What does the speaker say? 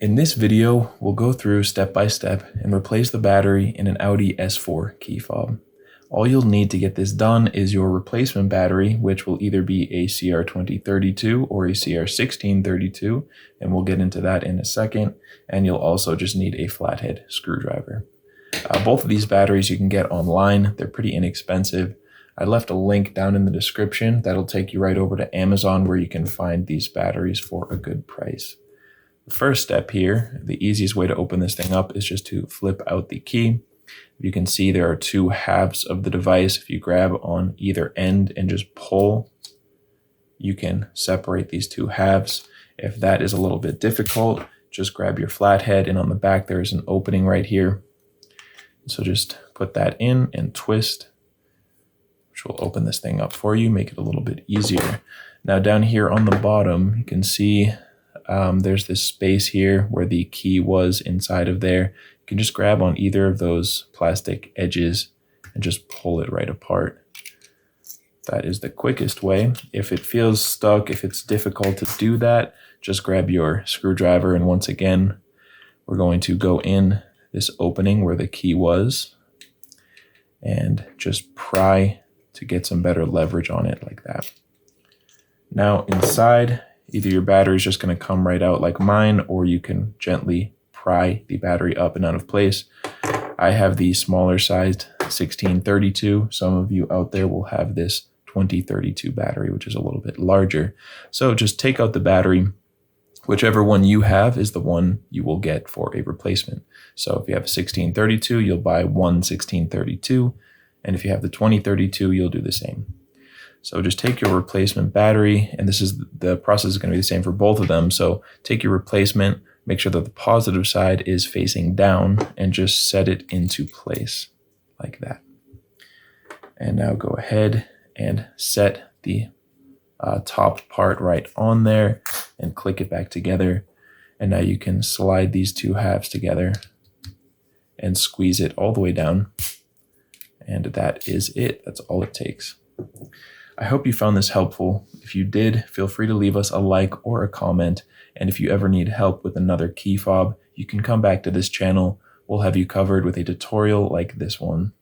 In this video, we'll go through step by step and replace the battery in an Audi S4 key fob. All you'll need to get this done is your replacement battery, which will either be a CR2032 or a CR1632, and we'll get into that in a second. And you'll also just need a flathead screwdriver. Both of these batteries you can get online. They're pretty inexpensive. I left a link down in the description that'll take you right over to Amazon where you can find these batteries for a good price. The first step here, the easiest way to open this thing up is just to flip out the key. You can see there are two halves of the device. If you grab on either end and just pull, you can separate these two halves. If that is a little bit difficult, just grab your flathead, and on the back there is an opening right here. So just put that in and twist, which will open this thing up for you, make it a little bit easier. Now down here on the bottom, you can see there's this space here where the key was inside of there. You can just grab on either of those plastic edges and just pull it right apart. That is the quickest way. If it feels stuck, if it's difficult to do that, just grab your screwdriver, and once again, we're going to go in this opening where the key was and just pry to get some better leverage on it like that. Now inside, either your battery is just going to come right out like mine, or you can gently pry the battery up and out of place. I have the smaller sized 1632. Some of you out there will have this 2032 battery, which is a little bit larger. So just take out the battery. Whichever one you have is the one you will get for a replacement. So if you have a 1632, you'll buy one 1632. And if you have the 2032, you'll do the same. So just take your replacement battery, and the process is going to be the same for both of them. So take your replacement, make sure that the positive side is facing down, and just set it into place like that. And now go ahead and set the top part right on there and click it back together. And now you can slide these two halves together and squeeze it all the way down. And that is it. That's all it takes. I hope you found this helpful. If you did, feel free to leave us a like or a comment. And if you ever need help with another key fob, you can come back to this channel. We'll have you covered with a tutorial like this one.